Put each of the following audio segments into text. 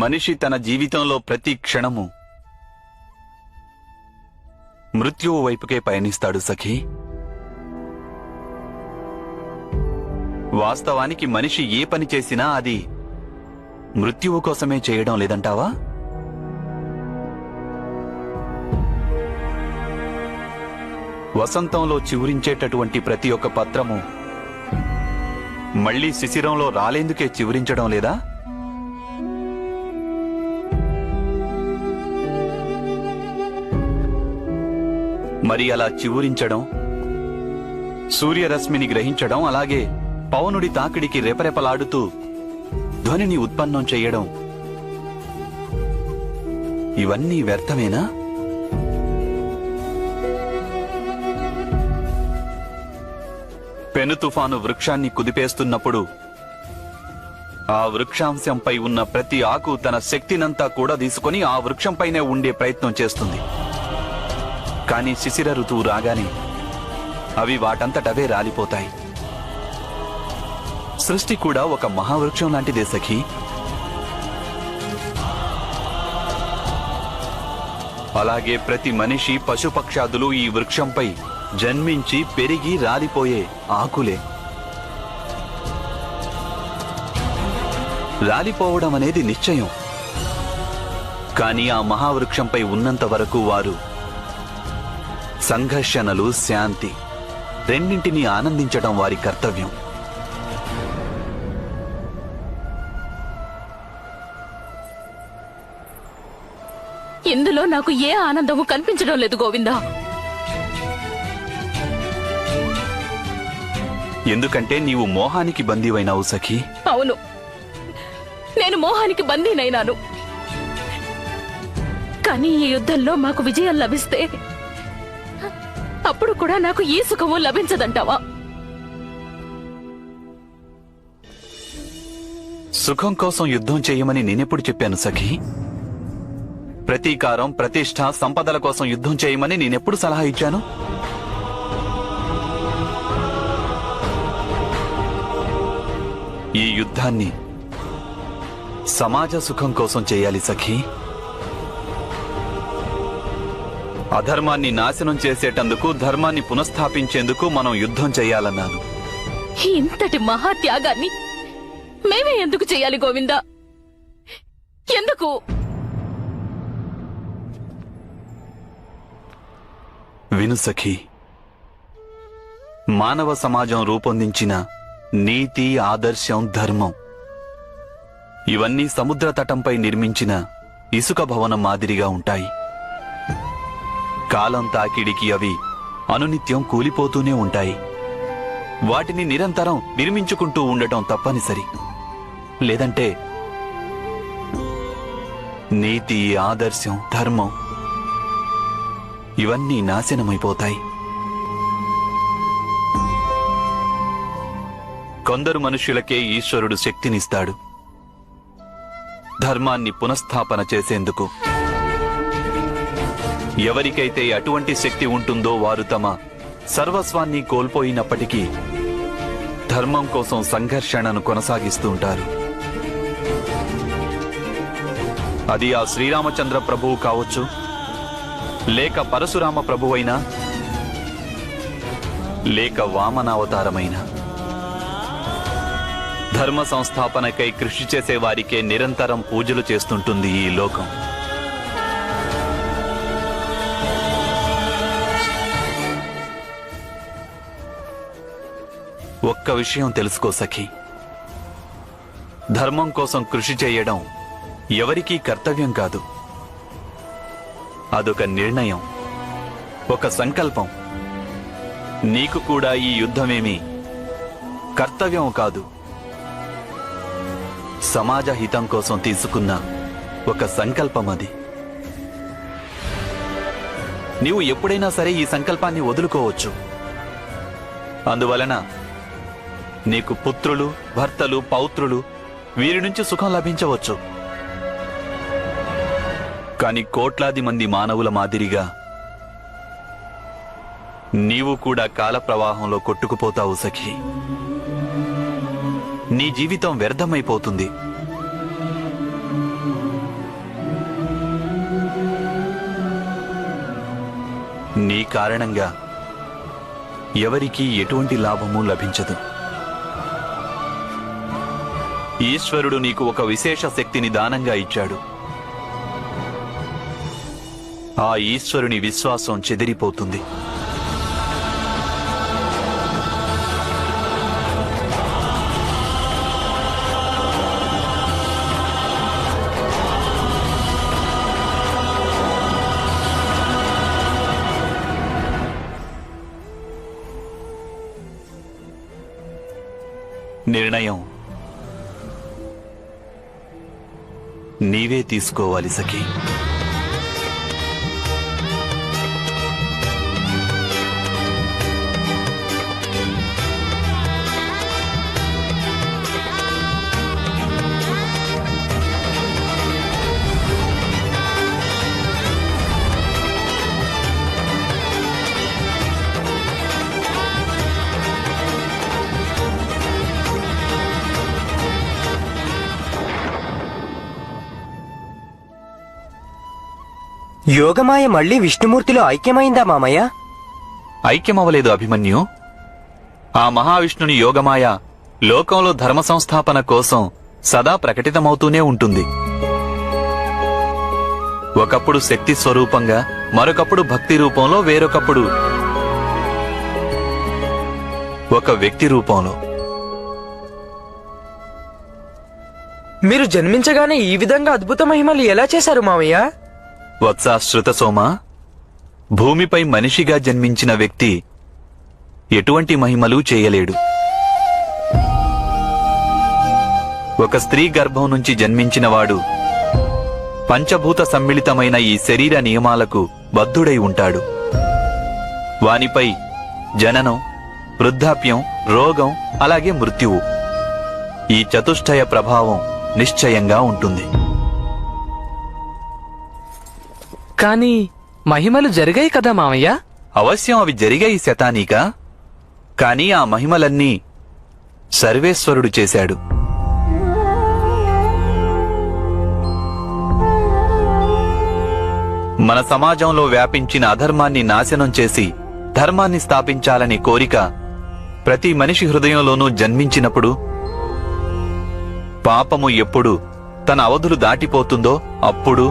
మనిషి తన జీవితంలో ప్రతి క్షణము మృత్యువు వైపుకే పయనిస్తాడు సఖీ. వాస్తవానికి మనిషి ఏ పని చేసినా అది మృత్యువు కోసమే చేయడం లేదంటావా? వసంతంలో చివురించేటటువంటి ప్రతి ఒక్క పత్రము మళ్లీ శిశిరంలో రాలేందుకే చివురించడం లేదా? మరి అలా చివురించడం, సూర్యరశ్మిని గ్రహించడం, అలాగే పవనుడి తాకిడికి రెపరెపలాడుతూ ధ్వనిని ఉత్పన్నం చేయడం, ఇవన్నీ వ్యర్థమేనా? పెను తుఫాను వృక్షాన్ని కుదిపేస్తున్నప్పుడు ఆ వృక్షాంశంపై ఉన్న ప్రతి ఆకు తన శక్తినంతా కూడా తీసుకొని ఆ వృక్షంపైనే ఉండే ప్రయత్నం చేస్తుంది. కానీ శిశిర ఋతువు రాగానే అవి వాటంతటవే రాలిపోతాయి. సృష్టి కూడా ఒక మహావృక్షం లాంటిదే సఖీ. అలాగే ప్రతి మనిషి, పశుపక్షాదులు ఈ వృక్షంపై జన్మించి పెరిగి రాలిపోయే ఆకులే. రాలిపోవడం అనేది నిశ్చయం. కానీ ఆ మహావృక్షంపై ఉన్నంత వరకు వారు సంఘర్షణలు, శాంతి రెండింటినీ ఆనందించడం వారి కర్తవ్యం. ఇందులో నాకు ఏ ఆనందము కనిపించడం లేదు గోవిందా. ఎందుకంటే నీవు మోహానికి బందీవైనావు సఖీ. అవును, నేను మోహానికి బందీనైనాను. కానీ ఈ యుద్ధంలో మాకు విజయం లభిస్తే అప్పుడు కూడా నాకు ఈ సుఖము లభించదంటావా? సుఖం కోసం యుద్ధం చేయమని నేనెప్పుడు చెప్పాను సఖీ? ప్రతీకారం, ప్రతిష్ఠ, సంపదల కోసం యుద్ధం చేయమని నేనెప్పుడు సలహా ఇచ్చాను? ఈ యుద్ధాన్ని సమాజ సుఖం కోసం చేయాలి సఖీ. అధర్మాన్ని నాశనం చేసేటందుకు, ధర్మాన్ని పునఃస్థాపించేందుకు మనం యుద్ధం చేయాలన్నాను. ఇంతటి మహాత్యాగాన్ని మేమే ఎందుకు చేయాలి గోవిందా? ఎందుకు? విను సఖీ, మానవ సమాజం రూపొందించిన నీతి, ఆదర్శం, ధర్మం ఇవన్నీ సముద్ర తటంపై నిర్మించిన ఇసుక భవనం మాదిరిగా ఉంటాయి. కాలం తాకిడికి అవి అనునిత్యం కూలిపోతూనే ఉంటాయి. వాటిని నిరంతరం నిర్మించుకుంటూ ఉండటం తప్పనిసరి. లేదంటే నీతి, ఆదర్శం, ధర్మం ఇవన్నీ నాశనమైపోతాయి. కొందరు మనుష్యులకే ఈశ్వరుడు శక్తినిస్తాడు ధర్మాన్ని పునఃస్థాపన చేసేందుకు. ఎవరికైతే అటువంటి శక్తి ఉంటుందో వారు తమ సర్వస్వాన్ని కోల్పోయినప్పటికీ ధర్మం కోసం సంఘర్షణను కొనసాగిస్తూ ఉంటారు. అది ఆ శ్రీరామచంద్ర ప్రభువు కావచ్చు, లేక పరశురామ ప్రభువైనా, లేక వామనావతారమైనా. ధర్మ సంస్థాపనకై కృషి చేసే వారికే నిరంతరం పూజలు చేస్తుంటుంది ఈ లోకం. ఒక్క విషయం తెలుసుకో సఖీ, ధర్మం కోసం కృషి చేయడం ఎవరికీ కర్తవ్యం కాదు. అదొక నిర్ణయం, ఒక సంకల్పం. నీకు కూడా ఈ యుద్ధమేమీ కర్తవ్యం కాదు, సమాజ హితం కోసం తీసుకున్న ఒక సంకల్పం అది. నీవు ఎప్పుడైనా సరే ఈ సంకల్పాన్ని వదులుకోవచ్చు. అందువలన నీకు పుత్రులు, భర్తలు, పౌత్రులు వీరి నుంచి సుఖం లభించవచ్చు. కాని కోట్లాది మంది మానవుల మాదిరిగా నీవు కూడా కాల ప్రవాహంలో కొట్టుకుపోతావు సఖీ. నీ జీవితం వ్యర్థమైపోతుంది. నీ కారణంగా ఎవరికీ ఎటువంటి లాభము లభించదు. ఈశ్వరుడు నీకు ఒక విశేష శక్తిని దానంగా ఇచ్చాడు. ఆ ఈశ్వరుని విశ్వాసం చెదిరిపోతుంది. నిర్ణయం నీవే తీసుకోవాలి సఖీ. యోగమాయ మళ్ళీ విష్ణుమూర్తిలో ఐక్యమైందా మామయ్య? ఐక్యమవలేదు అభిమన్యు. ఆ మహావిష్ణుని యోగమాయ లోకంలో ధర్మ సంస్థాపన కోసం సదా ప్రకటితమవుతూనే ఉంటుంది. ఒకప్పుడు శక్తి స్వరూపంగా, మరొకప్పుడు భక్తి రూపంలో, వేరొకప్పుడు ఒక వ్యక్తి రూపంలో. మీరు జన్మించగానే ఈ విధంగా అద్భుత మహిమలు ఎలా చేశారు మామయ్య? వత్సా శృతసోమ, భూమిపై మనిషిగా జన్మించిన వ్యక్తి ఎటువంటి మహిమలు చేయలేడు. ఒక స్త్రీ గర్భం నుంచి జన్మించినవాడు పంచభూత సమ్మిళితమైన ఈ శరీర నియమాలకు బద్ధుడై ఉంటాడు. వానిపై జననం, వృద్ధాప్యం, రోగం, అలాగే మృత్యువు, ఈ చతుష్టయ ప్రభావం నిశ్చయంగా ఉంటుంది. కానీ మహిమలు జరిగాయి కదా మామయ్య? అవశ్యం అవి జరిగాయి శతానీక. కాని ఆ మహిమలన్నీ సర్వేశ్వరుడు చేశాడు. మన సమాజంలో వ్యాపించిన అధర్మాన్ని నాశనం చేసి ధర్మాన్ని స్థాపించాలనే కోరిక ప్రతి మనిషి హృదయంలోనూ జన్మించినప్పుడు, పాపము ఎప్పుడు తన అవధులు దాటిపోతుందో అప్పుడు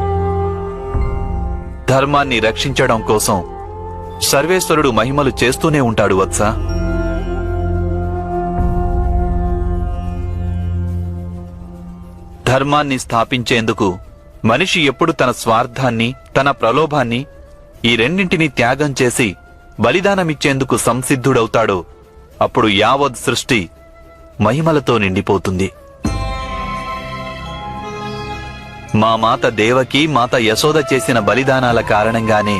ధర్మాన్ని రక్షించడం కోసం సర్వేశ్వరుడు మహిమలు చేస్తూనే ఉంటాడు వత్స. ధర్మాన్ని స్థాపించేందుకు మనిషి ఎప్పుడు తన స్వార్థాన్ని, తన ప్రలోభాన్ని, ఈ రెండింటినీ త్యాగం చేసి బలిదానమిచ్చేందుకు సంసిద్ధుడవుతాడో అప్పుడు యావత్ సృష్టి మహిమలతో నిండిపోతుంది. మా మాత దేవకి, మాత యశోద చేసిన బలిదానాల కారణంగానే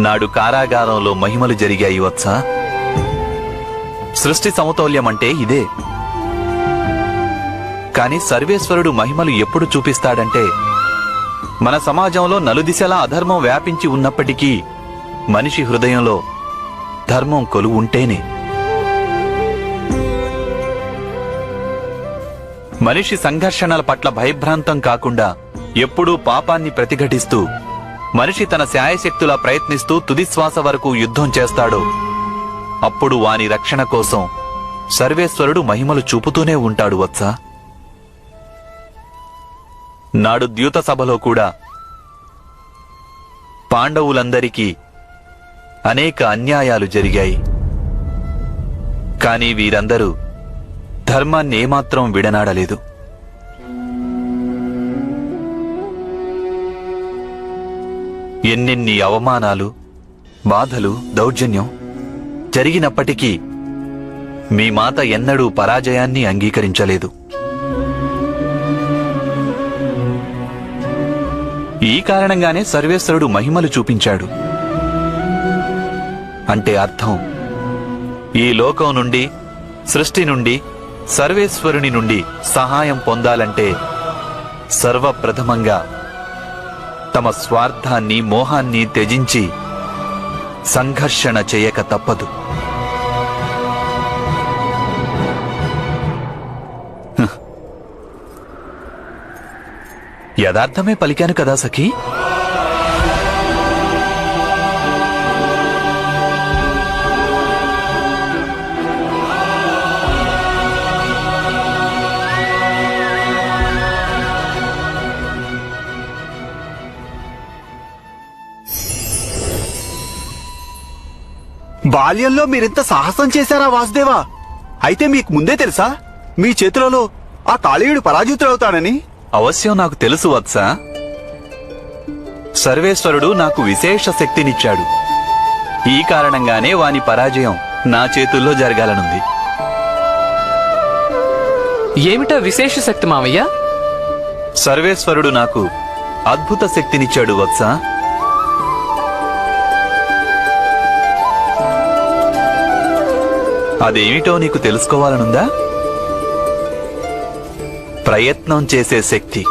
నాడు కారాగారంలో మహిమలు జరిగాయి వత్స. సృష్టి సమతౌల్యమంటే ఇదే. కాని సర్వేశ్వరుడు మహిమలు ఎప్పుడు చూపిస్తాడంటే, మన సమాజంలో నలుదిశలా అధర్మం వ్యాపించి ఉన్నప్పటికీ మనిషి హృదయంలో ధర్మం కొలువుంటేనే. మనిషి సంఘర్షణల పట్ల భయభ్రాంతం కాకుండా ఎప్పుడూ పాపాన్ని ప్రతిఘటిస్తూ, మనిషి తన శాయశక్తులా ప్రయత్నిస్తూ తుదిశ్వాస వరకు యుద్ధం చేస్తాడో అప్పుడు వాని రక్షణ కోసం సర్వేశ్వరుడు మహిమలు చూపుతూనే ఉంటాడు వత్స. నాడు ద్యూత సభలో కూడా పాండవులందరికీ అనేక అన్యాయాలు జరిగాయి. కాని వీరందరూ ధర్మాన్ని ఏమాత్రం విడనాడలేదు. ఎన్నెన్ని అవమానాలు, బాధలు, దౌర్జన్యం జరిగినప్పటికీ మీ మాత ఎన్నడూ పరాజయాన్ని అంగీకరించలేదు. ఈ కారణంగానే సర్వేశ్వరుడు మహిమలు చూపించాడు. అంటే అర్థం, ఈ లోకం నుండి, సృష్టి నుండి, సర్వేశ్వరుని నుండి సహాయం పొందాలంటే సర్వప్రథమంగా తమ స్వార్థాన్ని, మోహాన్ని త్యజించి సంఘర్షణ చేయక తప్పదు. యథార్థమే పలికాను కదా సఖీ. బాల్యంలో మీరింత సాహసం చేశారా వాసుదేవా? అయితే మీకు ముందే తెలుసా మీ చేతులలో ఆ కాళీయుడు పరాజితుడవుతాడని? అవశ్యం నాకు తెలుసు వత్స. సర్వేశ్వరుడు నాకు విశేష శక్తినిచ్చాడు. ఈ కారణంగానే వాని పరాజయం నా చేతుల్లో జరగాలనుంది. ఏమిటా విశేష శక్తి మావయ్య? సర్వేశ్వరుడు నాకు అద్భుత శక్తినిచ్చాడు వత్స. అదేమిటో నీకు తెలుసుకోవాలనుందా? ప్రయత్నం చేసే శక్తి.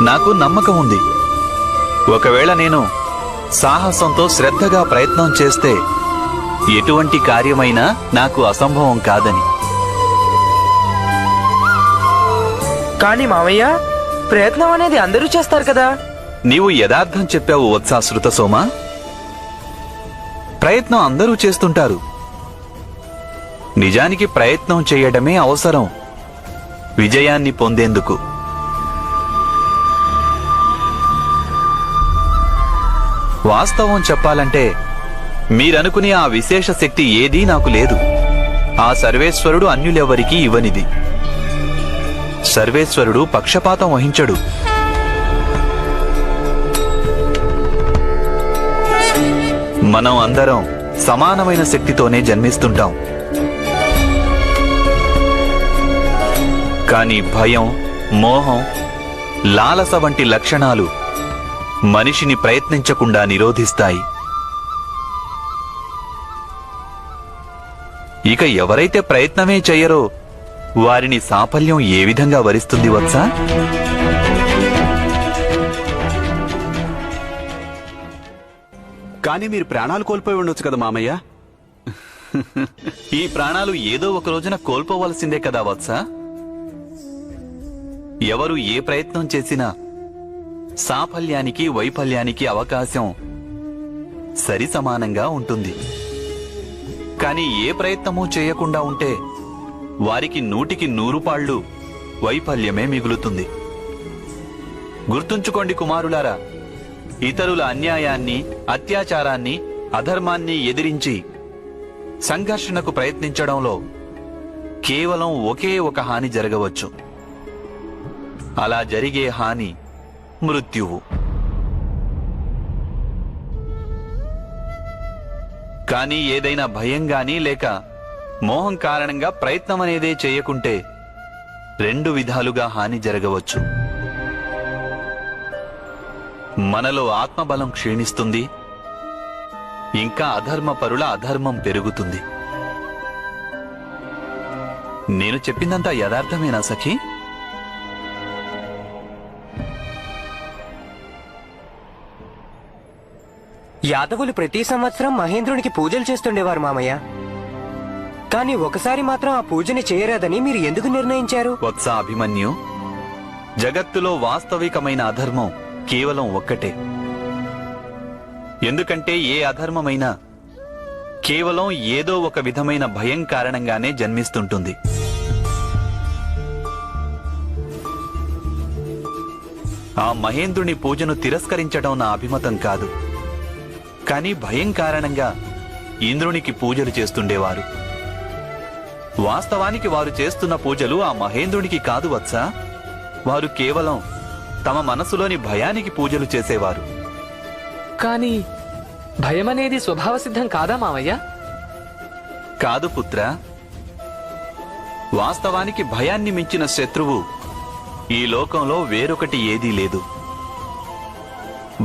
నాకు నమ్మకం ఉంది, ఒకవేళ నేను సాహసంతో శ్రద్ధగా ప్రయత్నం చేస్తే ఎటువంటి కార్యమైనా నాకు అసంభవం కాదని. కానీ మామయ్య, ప్రయత్నం అనేది అందరూ చేస్తారు కదా. నీవు యథార్థం చెప్పావు వత్సా శృత సోమ. ప్రయత్నం అందరూ చేస్తుంటారు. నిజానికి ప్రయత్నం చేయడమే అవసరం విజయాన్ని పొందేందుకు. వాస్తవం చెప్పాలంటే మీరనుకునే ఆ విశేష శక్తి ఏదీ నాకు లేదు. ఆ సర్వేశ్వరుడు అన్యులెవరికీ ఇవ్వనిది. సర్వేశ్వరుడు పక్షపాతం వహించడు. మనం అందరం సమానమైన శక్తితోనే జన్మిస్తుంటాం. కానీ భయం, మోహం, లాలస వంటి లక్షణాలు మనిషిని ప్రయత్నించకుండా నిరోధిస్తాయి. ఇక ఎవరైతే ప్రయత్నమే చెయ్యరో వారిని సాఫల్యం ఏ విధంగా వరిస్తుంది వత్సా? కానీ మీరు ప్రాణాలు కోల్పోయి ఉండొచ్చు కదా మామయ్య. ఈ ప్రాణాలు ఏదో ఒక రోజున కోల్పోవలసిందే కదా వత్సా. ఎవరు ఏ ప్రయత్నం చేసినా సాఫల్యానికి వైఫల్యానికి అవకాశం సరి సమానంగా ఉంటుంది. కానీ ఏ ప్రయత్నమూ చేయకుండా ఉంటే వారికి 100కి 100 పాళ్ళు వైఫల్యమే మిగులుతుంది. గుర్తుంచుకోండి కుమారులారా, ఇతరుల అన్యాయాన్ని, అత్యాచారాన్ని, అధర్మాన్ని ఎదిరించి సంఘర్షణకు ప్రయత్నించడంలో కేవలం ఒకే ఒక హాని జరగవచ్చు. అలా జరిగే హాని మృత్యువు. కానీ ఏదైనా భయం గాని లేక మోహం కారణంగా ప్రయత్నం అనేదే చేయకుంటే 2 విధాలుగా హాని జరగవచ్చు. మనలో ఆత్మబలం క్షీణిస్తుంది, ఇంకా అధర్మపరుల అధర్మం పెరుగుతుంది. నేను చెప్పిందంతా యథార్థమేనా సఖీ? యాదవులు ప్రతి సంవత్సరం మహేంద్రునికి పూజలు చేస్తుండేవారు మామయ్య. కానీ ఒకసారి మాత్రం ఆ పూజని చేయరాదని మీరు ఎందుకు నిర్ణయించారు? వత్స అభిమన్యు, జగత్తులో వాస్తవికమైన అధర్మం కేవలం ఒక్కటే. ఎందుకంటే ఏ అధర్మమైనా కేవలం ఏదో ఒక విధమైన భయం కారణంగానే జన్మిస్తుంటుంది. ఆ మహేంద్రుని పూజను తిరస్కరించడం నా అభిమతం కాదు. కానీ భయం కారణంగా ఇంద్రునికి పూజలు చేస్తుండేవారు. వాస్తవానికి వారు చేస్తున్న పూజలు ఆ మహేంద్రునికి కాదు వత్సా. వారు కేవలం తమ మనసులోని భయానికి పూజలు చేసేవారు. కానీ భయమనేది స్వభావసిద్ధం కాదా మావయ్య? కాదు పుత్ర. వాస్తవానికి భయాన్ని మించిన శత్రువు ఈ లోకంలో వేరొకటి ఏదీ లేదు.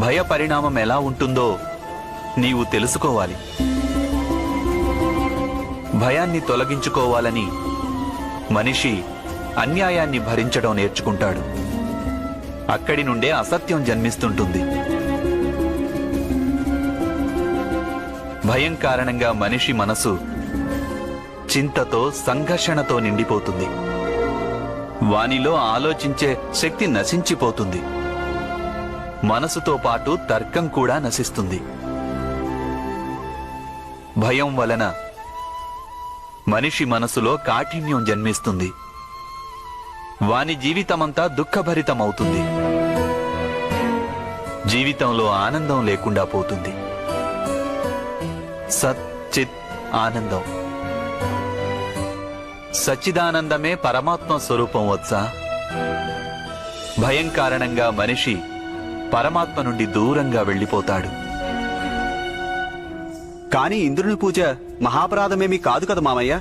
భయ పరిణామం ఎలా ఉంటుందో నీవు తెలుసుకోవాలి. భయాన్ని తొలగించుకోవాలని మనిషి అన్యాయాన్ని భరించడం నేర్చుకుంటాడు. అక్కడి నుండే అసత్యం జన్మిస్తుంటుంది. భయం కారణంగా మనిషి మనసు చింతతో, సంఘర్షణతో నిండిపోతుంది. వానిలో ఆలోచించే శక్తి నశించిపోతుంది. మనసుతో పాటు తర్కం కూడా నశిస్తుంది. భయం వలన మనిషి మనసులో కాఠిన్యం జన్మిస్తుంది. వాని జీవితమంతా దుఃఖభరితమవుతుంది. జీవితంలో ఆనందం లేకుండా పోతుంది. సత్ చిత్ ఆనందం. సచ్చిదానందమే పరమాత్మ స్వరూపం వత్సా. భయం కారణంగా మనిషి పరమాత్మ నుండి దూరంగా వెళ్ళిపోతాడు. కానీ ఇంద్రుని పూజ మహాపరాధమేమీ కాదు కదా మామయ్య.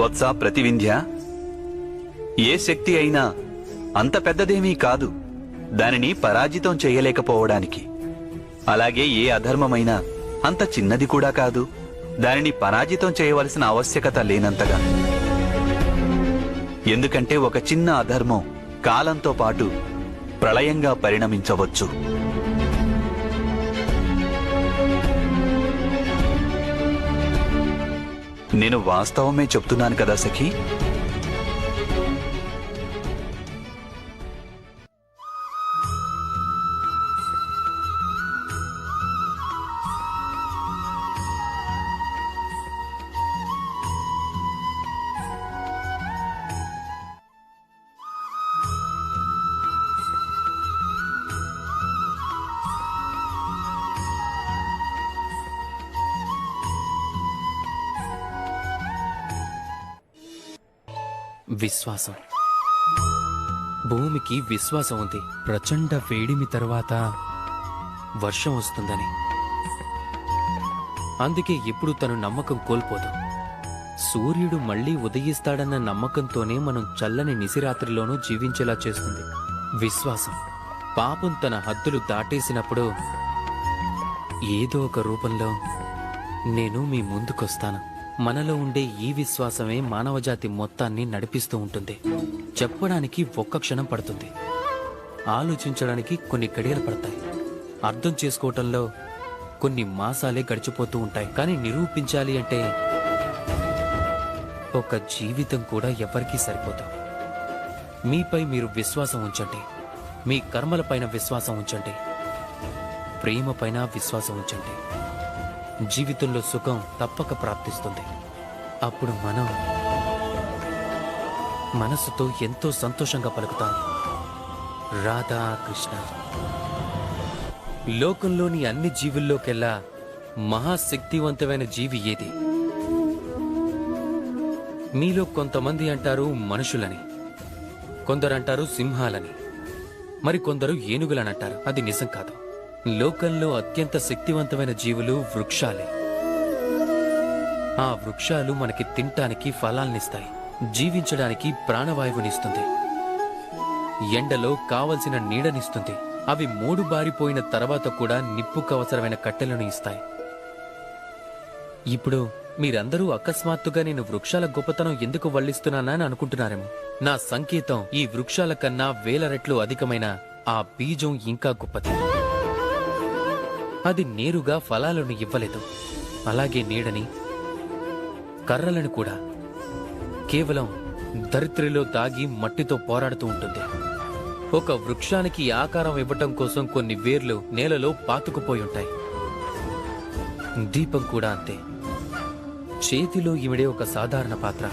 వత్సా ప్రతివింధ్య, ఏ శక్తి అయినా అంత పెద్దదేమీ కాదు దానిని పరాజితం చేయలేకపోవడానికి. అలాగే ఏ అధర్మమైనా అంత చిన్నది కూడా కాదు దానిని పరాజితం చేయవలసిన ఆవశ్యకత లేనంతగా. ఎందుకంటే ఒక చిన్న అధర్మం కాలంతో పాటు ప్రళయంగా పరిణమించవచ్చు. నేను వాస్తవమే చెప్తున్నాను కదా సఖీ. విశ్వాసం. భూమికి విశ్వాసం ఉంది ప్రచండ వేడిమి తర్వాత వర్షం వస్తుందని. అందుకే ఎప్పుడు తను నమ్మకం కోల్పోదు. సూర్యుడు మళ్లీ ఉదయిస్తాడన్న నమ్మకంతోనే మనం చల్లని నిశిరాత్రిలోనూ జీవించేలా చేస్తుంది విశ్వాసం. పాపం తన హద్దులు దాటేసినప్పుడు ఏదో ఒక రూపంలో నేను మీ ముందుకొస్తాను. మనలో ఉండే ఈ విశ్వాసమే మానవజాతి మొత్తాన్ని నడిపిస్తూ ఉంటుంది. చెప్పడానికి ఒక్క క్షణం పడుతుంది, ఆలోచించడానికి కొన్ని గడియలు పడతాయి, అర్థం చేసుకోవటంలో కొన్ని మాసాలే గడిచిపోతూ ఉంటాయి. కానీ నిరూపించాలి అంటే ఒక జీవితం కూడా ఎవరికీ సరిపోదు. మీపై మీరు విశ్వాసం ఉంచండి, మీ కర్మలపైన విశ్వాసం ఉంచండి, ప్రేమపైన విశ్వాసం ఉంచండి. జీవితంలో సుఖం తప్పక ప్రాప్తిస్తుంది. అప్పుడు మనం మనస్సుతో ఎంతో సంతోషంగా పలుకుతాం, రాధా కృష్ణ. లోకంలోని అన్ని జీవుల్లోకెల్లా మహాశక్తివంతమైన జీవి ఏది? మీలో కొంతమంది అంటారు మనుషులని, కొందరంటారు సింహాలని, మరికొందరు ఏనుగులనంటారు. అది నిజం కాదు. లోకంలో అత్యంత శక్తివంతమైన జీవులు వృక్షాలే. ఆ వృక్షాలు మనకి తినటానికి ఫలాల్నిస్తాయి, జీవించడానికి ప్రాణవాయువునిస్తుంది, ఎండలో కావలసిన నీడనిస్తుంది. అవి మూడు బారిపోయిన తర్వాత కూడా నిప్పుకు అవసరమైన కట్టెలను ఇస్తాయి. ఇప్పుడు మీరందరూ అకస్మాత్తుగా నేను వృక్షాల గొప్పతనం ఎందుకు వల్లిస్తున్నానా అని అనుకుంటున్నారేమో. నా సంకేతం ఈ వృక్షాల కన్నా వేల రెట్లు అధికమైన ఆ బీజం ఇంకా గొప్పది. అది నేరుగా ఫలాలను ఇవ్వలేదు, అలాగే నీడని, కర్రలను కూడా కేవలం ధరిత్రిలో దాగి మట్టితో పోరాడుతూ ఉంటుంది. ఒక వృక్షానికి ఆకారం ఇవ్వటం కోసం కొన్ని వేర్లు నేలలో పాతుకుపోయి ఉంటాయి. దీపం కూడా అంతే. చేతిలో ఇమిడే ఒక సాధారణ పాత్ర,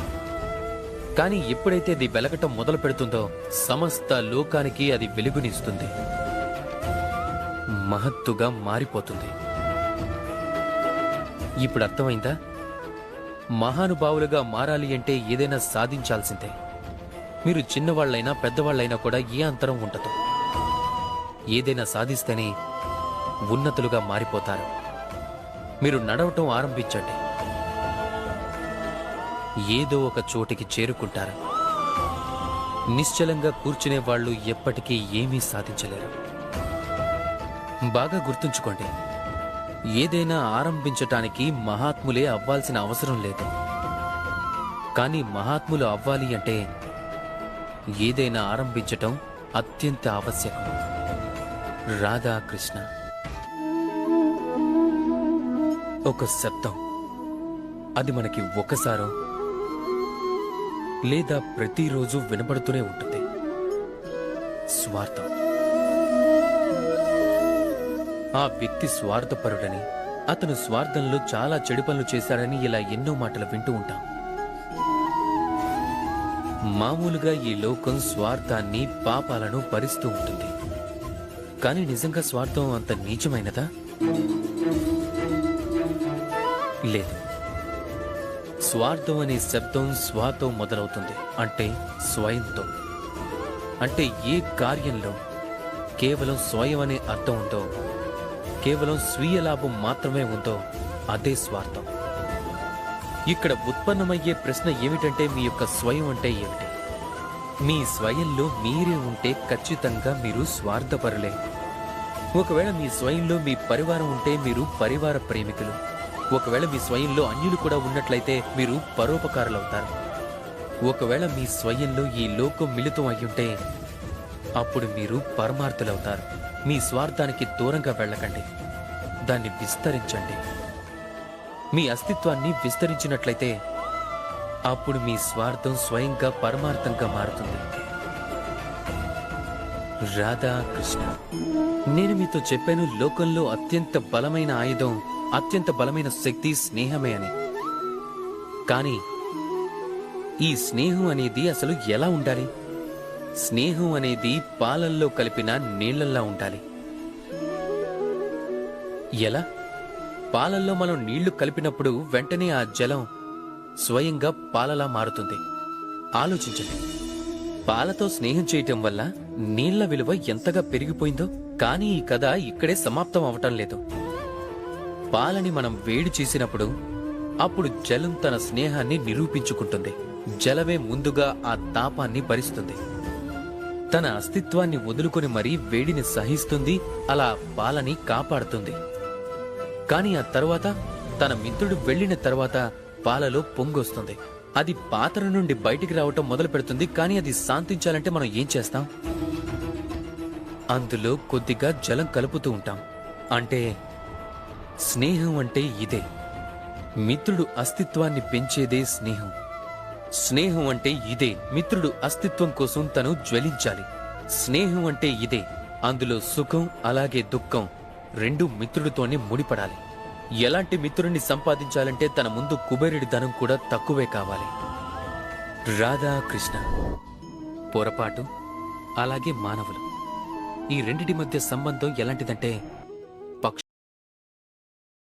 కానీ ఎప్పుడైతే అది వెలగటం మొదలు పెడుతుందో సమస్త లోకానికి అది వెలుగునిస్తుంది, మహత్తుగా మారిపోతుంది. ఇప్పుడు అర్థమైందా? మహానుభావులుగా మారాలి అంటే ఏదైనా సాధించాల్సిందే. మీరు చిన్నవాళ్లైనా పెద్దవాళ్లైనా కూడా ఏ అంతరం ఉండదు. ఏదైనా సాధిస్తేనే ఉన్నతులుగా మారిపోతారు. మీరు నడవటం ఆరంభించండి, ఏదో ఒక చోటికి చేరుకుంటారు. నిశ్చలంగా కూర్చునే వాళ్ళు ఎప్పటికీ ఏమీ సాధించలేరు. బాగా గుర్తుంచుకోండి, ఏదైనా ఆరంభించటానికి మహాత్ములే అవ్వాల్సిన అవసరం లేదు. కానీ మహాత్ములు అవ్వాలి అంటే ఏదైనా ఆరంభించటం అత్యంత ఆవశ్యకం. రాధాకృష్ణ. ఒక శబ్దం, అది మనకి ఒకసారో లేదా ప్రతిరోజు వినబడుతూనే ఉంటుంది. స్వార్థం. ఆ వ్యక్తి స్వార్థపరుడని, అతను స్వార్థంలో చాలా చెడు పనులు చేశాడని ఇలా ఎన్నో మాటలు వింటూ ఉంటాం. మామూలుగా ఈ లోకం స్వార్థాన్ని, పాపాలను భరిస్తూ ఉంటుంది. కానీ నిజంగా స్వార్థం అంత నీచమైనదా? లేదు. స్వార్థం అనే శబ్దం స్వాతో మొదలవుతుంది, అంటే స్వయంతో. అంటే ఏ కార్యంలో కేవలం స్వయం అనే అర్థం ఉందో, కేవలం స్వీయ లాభం మాత్రమే ఉందో అదే స్వార్థం. ఇక్కడ ఉత్పన్నమయ్యే ప్రశ్న ఏమిటంటే మీ యొక్క స్వయం అంటే ఏమిటి? మీ స్వయంలో మీరే ఉంటే ఖచ్చితంగా మీరు స్వార్థపరులే. ఒకవేళ మీ స్వయంలో మీ పరివారం ఉంటే మీరు పరివార ప్రేమికులు. ఒకవేళ మీ స్వయంలో అన్యులు కూడా ఉన్నట్లయితే మీరు పరోపకారులవుతారు. ఒకవేళ మీ స్వయంలో ఈ లోకం మిళితం అయ్యుంటే అప్పుడు మీరు పరమార్థులవుతారు. మీ స్వార్థానికి దూరంగా వెళ్ళకండి, దాన్ని విస్తరించండి. మీ అస్తిత్వాన్ని విస్తరించినట్లయితే అప్పుడు మీ స్వార్థం స్వయంగా పరమార్థంగా మారుతుంది. రాధాకృష్ణ, నేను మీతో చెప్పాను లోకంలో అత్యంత బలమైన ఆయుధం, అత్యంత బలమైన శక్తి స్నేహమే అని. కానీ ఈ స్నేహం అనేది అసలు ఎలా ఉండాలి? స్నేహం అనేది పాలల్లో కలిపిన నీళ్లల్లా ఉండాలి. ఎలా? పాలల్లో మనం నీళ్లు కలిపినప్పుడు వెంటనే ఆ జలం స్వయంగా పాలలా మారుతుంది. ఆలోచించండి, పాలతో స్నేహం చేయటం వల్ల నీళ్ల విలువ ఎంతగా పెరిగిపోయిందో. కానీ ఈ కథ ఇక్కడే సమాప్తం అవటం లేదు. పాలని మనం వేడి చేసినప్పుడు అప్పుడు జలం తన స్నేహాన్ని నిరూపించుకుంటుంది. జలమే ముందుగా ఆ తాపాన్ని భరిస్తుంది. తన అస్తిత్వాన్ని వదులుకొని మరీ వేడిని సహిస్తుంది, అలా పాలని కాపాడుతుంది. కాని ఆ తరువాత తన మిత్రుడు వెళ్లిన తరువాత పాలలో పొంగొస్తుంది. అది పాత్ర నుండి బయటికి రావటం మొదలు పెడుతుంది. కానీ అది శాంతించాలంటే మనం ఏం చేస్తాం? అందులో కొద్దిగా జలం కలుపుతూ ఉంటాం. అంటే స్నేహం అంటే ఇదే. మిత్రుడు అస్తిత్వాన్ని పెంచేదే స్నేహం. స్నేహం అంటే ఇదే. మిత్రుడు అస్తిత్వం కోసం తను జ్వలించాలి. స్నేహం అంటే ఇదే. అందులో సుఖం అలాగే దుఃఖం రెండు మిత్రుడితోనే ముడిపడాలి. ఎలాంటి మిత్రుడిని సంపాదించాలంటే తన ముందు కుబేరుడి ధనం కూడా తక్కువే కావాలి. రాధాకృష్ణ, పొరపాటు అలాగే మానవులు, ఈ రెండిటి మధ్య సంబంధం ఎలాంటిదంటే